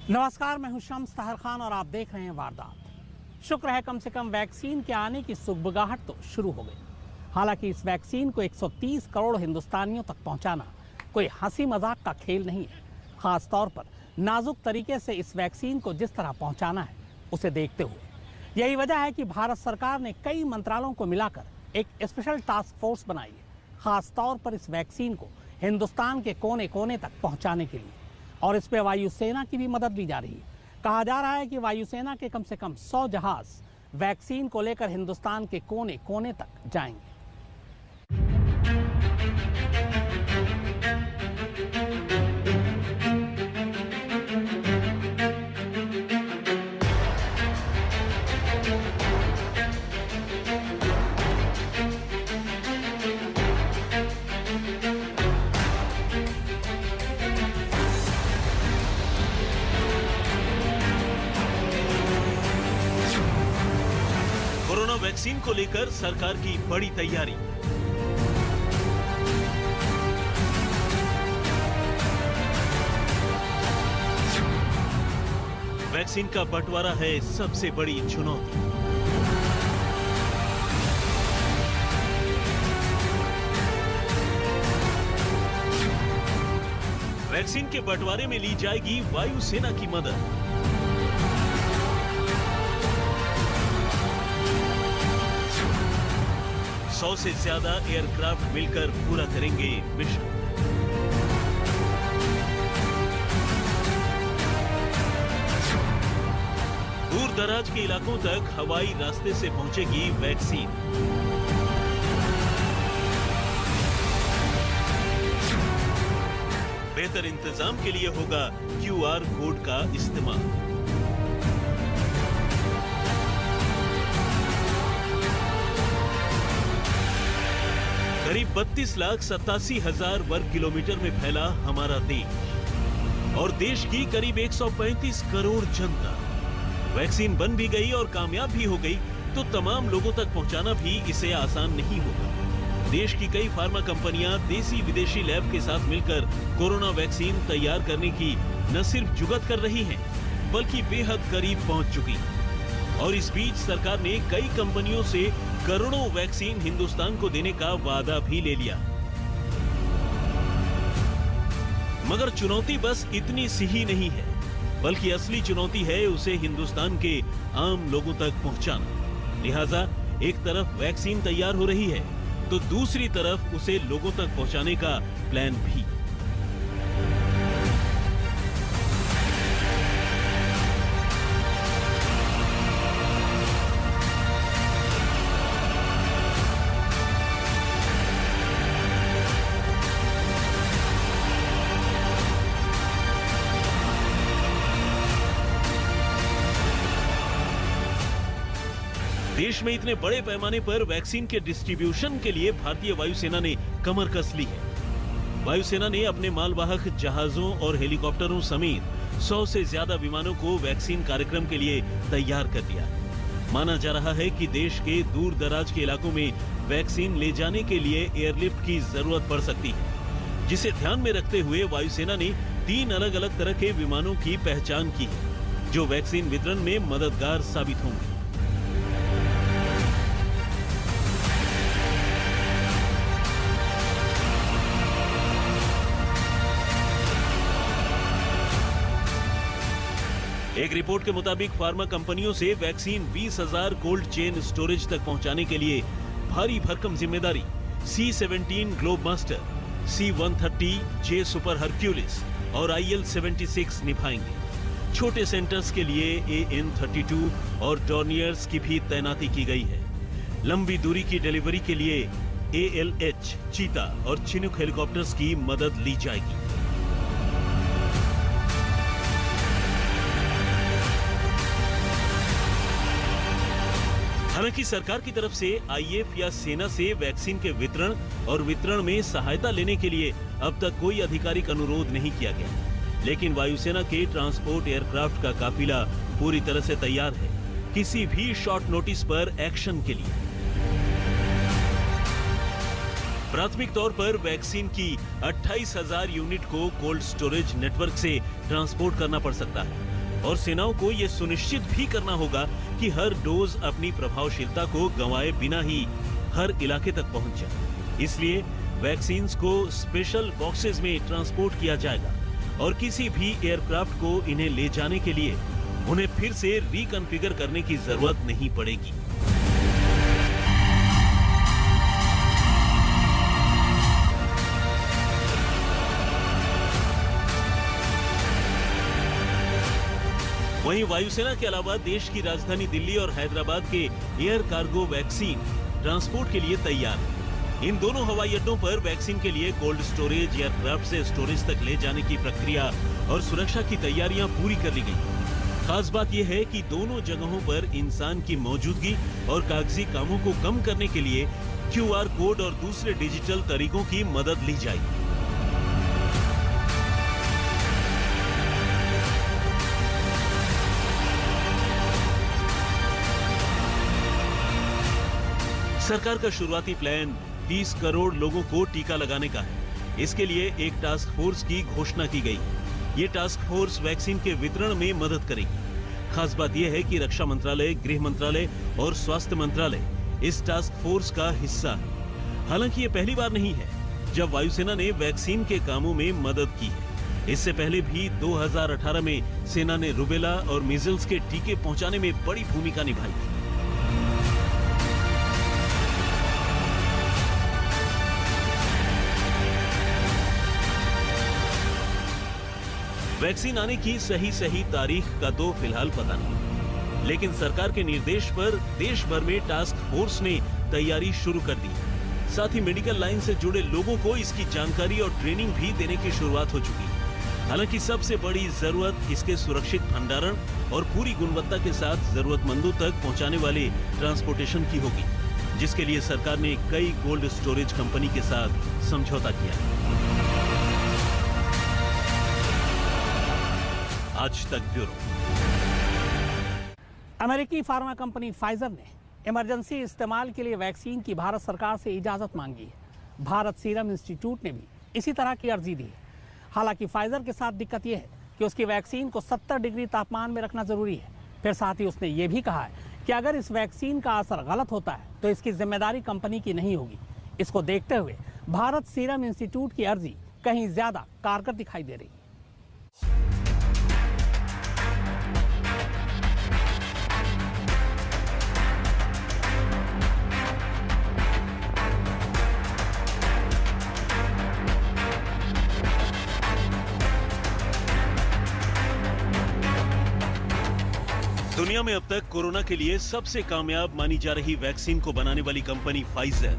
नमस्कार, मैं हूं शम्स ताहर खान और आप देख रहे हैं वारदात। शुक्र है कम से कम वैक्सीन के आने की सुगबुगाहट तो शुरू हो गई। हालांकि इस वैक्सीन को 130 करोड़ हिंदुस्तानियों तक पहुंचाना कोई हंसी मजाक का खेल नहीं है। खास तौर पर नाजुक तरीके से इस वैक्सीन को जिस तरह पहुंचाना है उसे देखते हुए यही वजह है कि भारत सरकार ने कई मंत्रालयों को मिलाकर एक स्पेशल टास्क फोर्स बनाई है, खास तौर पर इस वैक्सीन को हिंदुस्तान के कोने कोने तक पहुंचाने के लिए। और इस पे वायुसेना की भी मदद ली जा रही है। कहा जा रहा है कि वायुसेना के कम से कम 100 जहाज वैक्सीन को लेकर हिंदुस्तान के कोने कोने तक जाएंगे। कोरोना वैक्सीन को लेकर सरकार की बड़ी तैयारी। वैक्सीन का बंटवारा है सबसे बड़ी चुनौती। वैक्सीन के बंटवारे में ली जाएगी वायुसेना की मदद। सौ से ज्यादा एयरक्राफ्ट मिलकर पूरा करेंगे मिशन। दूर दराज के इलाकों तक हवाई रास्ते से पहुंचेगी वैक्सीन। बेहतर इंतजाम के लिए होगा QR कोड का इस्तेमाल। करीब 32,87,000 वर्ग किलोमीटर में फैला हमारा देश और देश की करीब 135 करोड़ जनता। वैक्सीन बन भी गई और कामयाब भी हो गई तो तमाम लोगों तक पहुंचाना भी इसे आसान नहीं होगा। देश की कई फार्मा कंपनियां देसी विदेशी लैब के साथ मिलकर कोरोना वैक्सीन तैयार करने की न सिर्फ जुगत कर रही हैं, बल्कि बेहद करीब पहुंच चुकी। और इस बीच सरकार ने कई कंपनियों से करोड़ों वैक्सीन हिंदुस्तान को देने का वादा भी ले लिया। मगर चुनौती बस इतनी सी ही नहीं है, बल्कि असली चुनौती है उसे हिंदुस्तान के आम लोगों तक पहुंचाना। लिहाजा एक तरफ वैक्सीन तैयार हो रही है तो दूसरी तरफ उसे लोगों तक पहुंचाने का प्लान भी। देश में इतने बड़े पैमाने पर वैक्सीन के डिस्ट्रीब्यूशन के लिए भारतीय वायुसेना ने कमर कस ली है। वायुसेना ने अपने मालवाहक जहाजों और हेलीकॉप्टरों समेत 100 से ज्यादा विमानों को वैक्सीन कार्यक्रम के लिए तैयार कर दिया। माना जा रहा है कि देश के दूर दराज के इलाकों में वैक्सीन ले जाने के लिए एयरलिफ्ट की जरूरत पड़ सकती है, जिसे ध्यान में रखते हुए वायुसेना ने 3 अलग अलग तरह के विमानों की पहचान की है, जो वैक्सीन वितरण में मददगार साबित होंगे। एक रिपोर्ट के मुताबिक फार्मा कंपनियों से वैक्सीन 20,000 कोल्ड चेन स्टोरेज तक पहुंचाने के लिए भारी भरकम जिम्मेदारी C-17 ग्लोबमास्टर, C-130 जे सुपर हरक्यूलिस और IL-76 निभाएंगे। छोटे सेंटर्स के लिए AN-32 और डॉर्नियर्स की भी तैनाती की गई है। लंबी दूरी की डिलीवरी के लिए ALH, चीता और चिनूक हेलीकॉप्टर्स की मदद ली जाएगी। हालांकि सरकार की तरफ से IF या सेना से वैक्सीन के वितरण में सहायता लेने के लिए अब तक कोई आधिकारिक अनुरोध नहीं किया गया, लेकिन वायुसेना के ट्रांसपोर्ट एयरक्राफ्ट का काफिला पूरी तरह से तैयार है किसी भी शॉर्ट नोटिस पर एक्शन के लिए। प्राथमिक तौर पर वैक्सीन की 28,000 यूनिट को कोल्ड स्टोरेज नेटवर्क से ट्रांसपोर्ट करना पड़ सकता है। और सेनाओं को ये सुनिश्चित भी करना होगा कि हर डोज अपनी प्रभावशीलता को गंवाए बिना ही हर इलाके तक पहुंच जाए। इसलिए वैक्सीन्स को स्पेशल बॉक्सेस में ट्रांसपोर्ट किया जाएगा और किसी भी एयरक्राफ्ट को इन्हें ले जाने के लिए उन्हें फिर से रिकॉन्फ़िगर करने की जरूरत नहीं पड़ेगी। वहीं वायुसेना के अलावा देश की राजधानी दिल्ली और हैदराबाद के एयर कार्गो वैक्सीन ट्रांसपोर्ट के लिए तैयार है। इन दोनों हवाई अड्डों पर वैक्सीन के लिए कोल्ड स्टोरेज, एयरक्राफ्ट से स्टोरेज तक ले जाने की प्रक्रिया और सुरक्षा की तैयारियां पूरी कर ली गई। खास बात यह है कि दोनों जगहों पर इंसान की मौजूदगी और कागजी कामों को कम करने के लिए QR कोड और दूसरे डिजिटल तरीकों की मदद ली जाएगी। सरकार का शुरुआती प्लान 30 करोड़ लोगों को टीका लगाने का है। इसके लिए एक टास्क फोर्स की घोषणा की गई। ये टास्क फोर्स वैक्सीन के वितरण में मदद करेगी। खास बात यह है कि रक्षा मंत्रालय, गृह मंत्रालय और स्वास्थ्य मंत्रालय इस टास्क फोर्स का हिस्सा है। हालांकि ये पहली बार नहीं है जब वायुसेना ने वैक्सीन के कामों में मदद की है। इससे पहले भी 2018 में सेना ने रूबेला और मीजल्स के टीके पहुंचाने में बड़ी भूमिका निभाई थी। वैक्सीन आने की सही तारीख का तो फिलहाल पता नहीं, लेकिन सरकार के निर्देश पर देश भर में टास्क फोर्स ने तैयारी शुरू कर दी। साथ ही मेडिकल लाइन से जुड़े लोगों को इसकी जानकारी और ट्रेनिंग भी देने की शुरुआत हो चुकी है। हालांकि सबसे बड़ी जरूरत इसके सुरक्षित भंडारण और पूरी गुणवत्ता के साथ जरूरतमंदों तक पहुंचाने वाले ट्रांसपोर्टेशन की होगी, जिसके लिए सरकार ने कई कोल्ड स्टोरेज कंपनी के साथ समझौता किया। आज तक ब्यूरो। अमेरिकी फार्मा कंपनी फाइजर ने इमरजेंसी इस्तेमाल के लिए वैक्सीन की भारत सरकार से इजाजत मांगी है। भारत सीरम इंस्टीट्यूट ने भी इसी तरह की अर्जी दी है। हालांकि फाइजर के साथ दिक्कत यह है कि उसकी वैक्सीन को 70 डिग्री तापमान में रखना जरूरी है। फिर साथ ही उसने ये भी कहा है कि अगर इस वैक्सीन का असर गलत होता है तो इसकी जिम्मेदारी कंपनी की नहीं होगी। इसको देखते हुए भारत सीरम इंस्टीट्यूट की अर्जी कहीं ज्यादा कारगर दिखाई दे रही है। दुनिया में अब तक कोरोना के लिए सबसे कामयाब मानी जा रही वैक्सीन को बनाने वाली कंपनी फाइजर,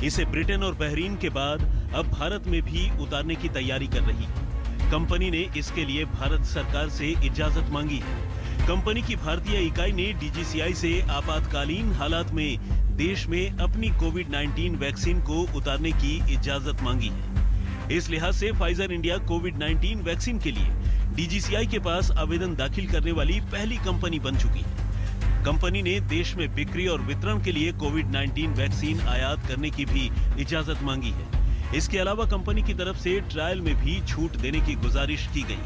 इसे ब्रिटेन और बहरीन के बाद अब भारत में भी उतारने की तैयारी कर रही है। कंपनी ने इसके लिए भारत सरकार से इजाजत मांगी है। कंपनी की भारतीय इकाई ने DGCI से आपातकालीन हालात में देश में अपनी कोविड-19 वैक्सीन को उतारने की इजाजत मांगी है। इस लिहाज से फाइजर इंडिया कोविड-19 वैक्सीन के लिए DGCI के पास आवेदन दाखिल करने वाली पहली कंपनी बन चुकी है। कंपनी ने देश में बिक्री और वितरण के लिए कोविड-19 वैक्सीन आयात करने की भी इजाजत मांगी है। इसके अलावा कंपनी की तरफ से ट्रायल में भी छूट देने की गुजारिश की गई।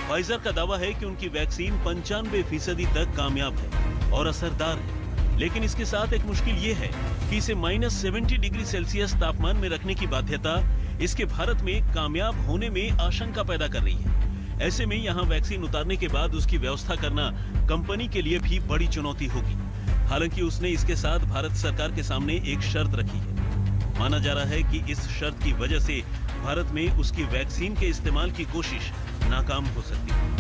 फाइजर का दावा है कि उनकी वैक्सीन 95% तक कामयाब है और असरदार है, लेकिन इसके साथ एक मुश्किल ये है कि इसे -70 डिग्री सेल्सियस तापमान में रखने की बाध्यता इसके भारत में कामयाब होने में आशंका पैदा कर रही है। ऐसे में यहां वैक्सीन उतारने के बाद उसकी व्यवस्था करना कंपनी के लिए भी बड़ी चुनौती होगी। हालांकि उसने इसके साथ भारत सरकार के सामने एक शर्त रखी है। माना जा रहा है कि इस शर्त की वजह से भारत में उसकी वैक्सीन के इस्तेमाल की कोशिश नाकाम हो सकती है।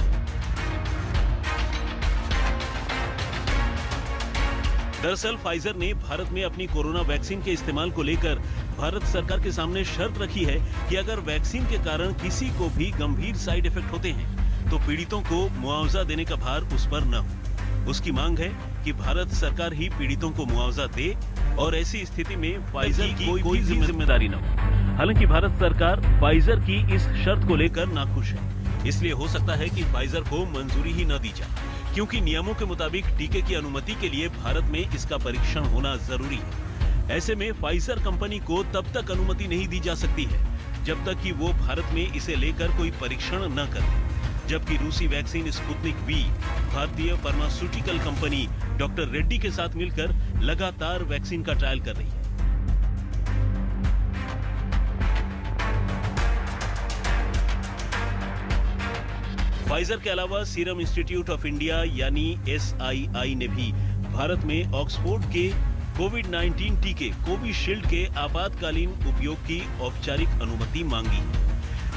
दरअसल फाइजर ने भारत में अपनी कोरोना वैक्सीन के इस्तेमाल को लेकर भारत सरकार के सामने शर्त रखी है कि अगर वैक्सीन के कारण किसी को भी गंभीर साइड इफेक्ट होते हैं तो पीड़ितों को मुआवजा देने का भार उस पर न हो। उसकी मांग है कि भारत सरकार ही पीड़ितों को मुआवजा दे और ऐसी स्थिति में फाइजर की कोई जिम्मेदारी न हो। हालांकि भारत सरकार फाइजर की इस शर्त को लेकर नाखुश है। इसलिए हो सकता है कि फाइजर को मंजूरी ही न दी जाए, क्योंकि नियमों के मुताबिक टीके की अनुमति के लिए भारत में इसका परीक्षण होना जरूरी है। ऐसे में फाइजर कंपनी को तब तक अनुमति नहीं दी जा सकती है जब तक कि वो भारत में इसे लेकर कोई परीक्षण न करे। जबकि रूसी वैक्सीन स्पुतनिक वी भारतीय फार्मास्यूटिकल कंपनी डॉक्टर रेड्डी के साथ मिलकर लगातार वैक्सीन का ट्रायल कर रही है। फाइजर के अलावा सीरम इंस्टीट्यूट ऑफ इंडिया यानी SII ने भी भारत में ऑक्सफोर्ड के कोविड-19 टीके कोविशील्ड के आपातकालीन उपयोग की औपचारिक अनुमति मांगी।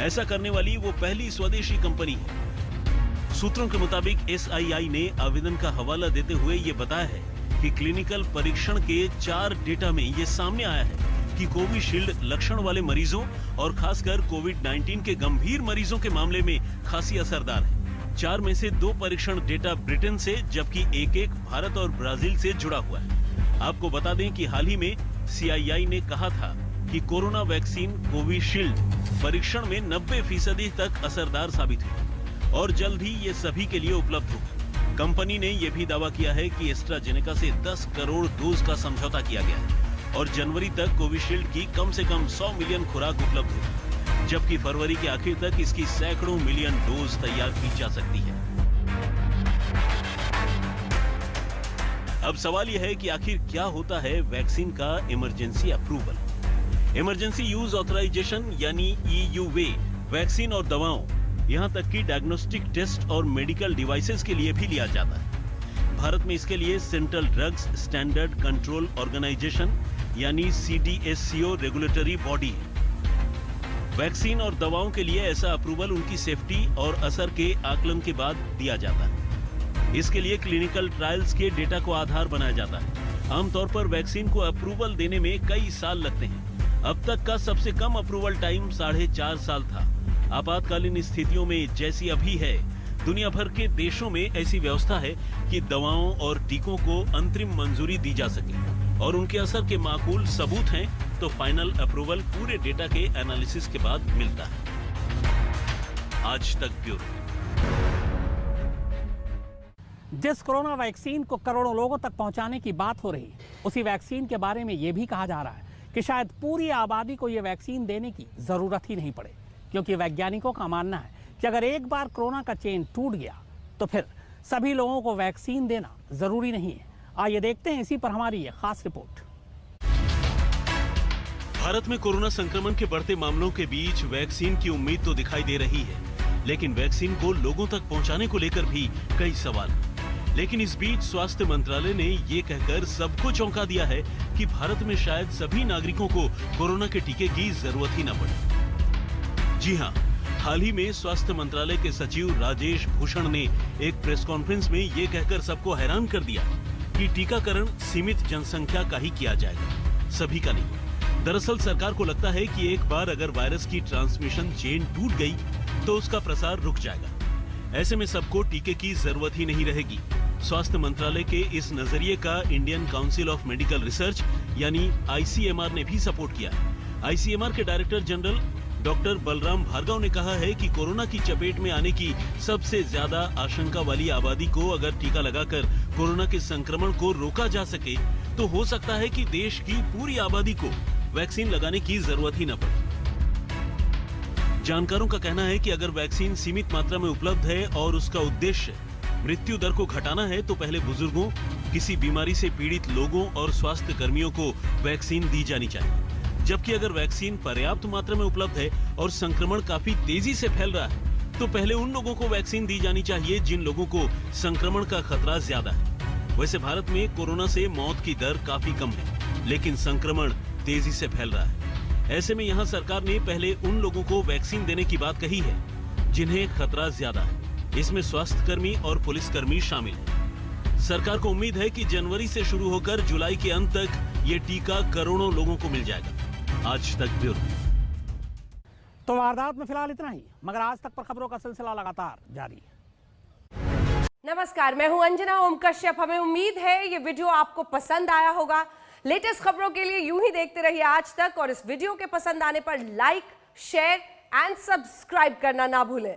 ऐसा करने वाली वो पहली स्वदेशी कंपनी है। सूत्रों के मुताबिक SII ने आवेदन का हवाला देते हुए ये बताया है कि क्लिनिकल परीक्षण के 4 डेटा में ये सामने आया है कि कोविशील्ड लक्षण वाले मरीजों और खासकर कोविड-19 के गंभीर मरीजों के मामले में खासी असरदार है। 4 में से 2 परीक्षण डेटा ब्रिटेन से जबकि एक भारत और ब्राजील से जुड़ा हुआ है। आपको बता दें कि हाल ही में CII ने कहा था कि कोरोना वैक्सीन कोविशील्ड परीक्षण में 90% तक असरदार साबित हुई और जल्द ही ये सभी के लिए उपलब्ध होगी। कंपनी ने यह भी दावा किया है कि एस्ट्राजेनेका से 10 करोड़ डोज का समझौता किया गया है और जनवरी तक कोविशील्ड की कम से कम 100 मिलियन खुराक उपलब्ध होगी, जबकि फरवरी के आखिर तक इसकी सैकड़ों मिलियन डोज तैयार की जा सकती है। अब सवाल यह है कि आखिर क्या होता है वैक्सीन का emergency approval. Emergency use authorisation यानी EUA वैक्सीन और दवाओं, यहां तक कि डायग्नोस्टिक टेस्ट और मेडिकल डिवाइसेस के लिए भी लिया जाता है। भारत में इसके लिए central drugs standard control organisation यानी CDSCO रेगुलेटरी बॉडी है। वैक्सीन और दवाओं के लिए ऐसा अप्रूवल उनकी सेफ्टी और असर के आकलन के बाद दिया जाता है। इसके लिए क्लिनिकल ट्रायल्स के डेटा को आधार बनाया जाता है। आमतौर पर वैक्सीन को अप्रूवल देने में कई साल लगते हैं। अब तक का सबसे कम अप्रूवल टाइम 4.5 साल था। आपातकालीन स्थितियों में जैसी अभी है, दुनिया भर के देशों में ऐसी व्यवस्था है कि दवाओं और टीकों को अंतरिम मंजूरी दी जा सके और उनके असर के माकूल सबूत हैं तो फाइनल अप्रूवल पूरे डेटा के एनालिसिस के बाद मिलता है। आज तक ब्यूरो। जिस कोरोना वैक्सीन को करोड़ों लोगों तक पहुंचाने की बात हो रही, उसी वैक्सीन के बारे में यह भी कहा जा रहा है कि शायद पूरी आबादी को यह वैक्सीन देने की जरूरत ही नहीं पड़े, क्योंकि वैज्ञानिकों का मानना है कि अगर एक बार कोरोना का चेन टूट गया तो फिर सभी लोगों को वैक्सीन देना जरूरी नहीं है। आइए देखते हैं इसी पर हमारी ये खास रिपोर्ट। भारत में कोरोना संक्रमण के बढ़ते मामलों के बीच वैक्सीन की उम्मीद तो दिखाई दे रही है, लेकिन वैक्सीन को लोगों तक पहुंचाने को लेकर भी कई सवाल। लेकिन इस बीच स्वास्थ्य मंत्रालय ने ये कहकर सबको चौंका दिया है कि भारत में शायद सभी नागरिकों को कोरोना के टीके की जरूरत ही न पड़े। जी हाँ, हाल ही में स्वास्थ्य मंत्रालय के सचिव राजेश भूषण ने एक प्रेस कॉन्फ्रेंस में ये कहकर सबको हैरान कर दिया कि टीकाकरण सीमित जनसंख्या का ही किया जाएगा, सभी का नहीं। दरअसल सरकार को लगता है कि एक बार अगर वायरस की ट्रांसमिशन चेन टूट गई तो उसका प्रसार रुक जाएगा। ऐसे में सबको टीके की जरूरत ही नहीं रहेगी। स्वास्थ्य मंत्रालय के इस नजरिए का Indian council of medical research यानी ICMR ने भी सपोर्ट किया। ICMR के director general doctor Balram Bhargava ने कहा है कि कोरोना की चपेट में आने की सबसे ज्यादा आशंका वाली आबादी को अगर टीका लगाकर कोरोना के संक्रमण को रोका जा सके तो हो सकता है कि देश की पूरी आबादी को वैक्सीन लगाने की जरूरत ही न पड़े। जानकारों का कहना है कि अगर वैक्सीन सीमित मात्रा में उपलब्ध है और उसका उद्देश्य मृत्यु दर को घटाना है तो पहले बुजुर्गों, किसी बीमारी से पीड़ित लोगों और स्वास्थ्य कर्मियों को वैक्सीन दी जानी चाहिए। जबकि अगर वैक्सीन पर्याप्त मात्रा में उपलब्ध है और संक्रमण काफी तेजी से फैल रहा है तो पहले उन लोगों को वैक्सीन दी जानी चाहिए जिन लोगों को संक्रमण का खतरा ज्यादा है। वैसे भारत में कोरोना से मौत की दर काफी कम है, लेकिन संक्रमण तेजी से फैल रहा है। ऐसे में यहाँ सरकार ने पहले उन लोगों को वैक्सीन देने की बात कही है जिन्हें खतरा ज्यादा है। इसमें स्वास्थ्यकर्मी और पुलिसकर्मी शामिल हैं। सरकार को उम्मीद है कि जनवरी से शुरू होकर जुलाई के अंत तक ये टीका करोड़ों लोगों को मिल जाएगा। आज तक ब्यूरो। तो वारदात में फिलहाल इतना ही, मगर आज तक पर खबरों का सिलसिला लगातार जारी है। नमस्कार, मैं हूं अंजना ओम कश्यप। हमें उम्मीद है ये वीडियो आपको पसंद आया होगा। लेटेस्ट खबरों के लिए यूं ही देखते रहिए आज तक और इस वीडियो के पसंद आने पर लाइक, शेयर एंड सब्सक्राइब करना ना भूलें।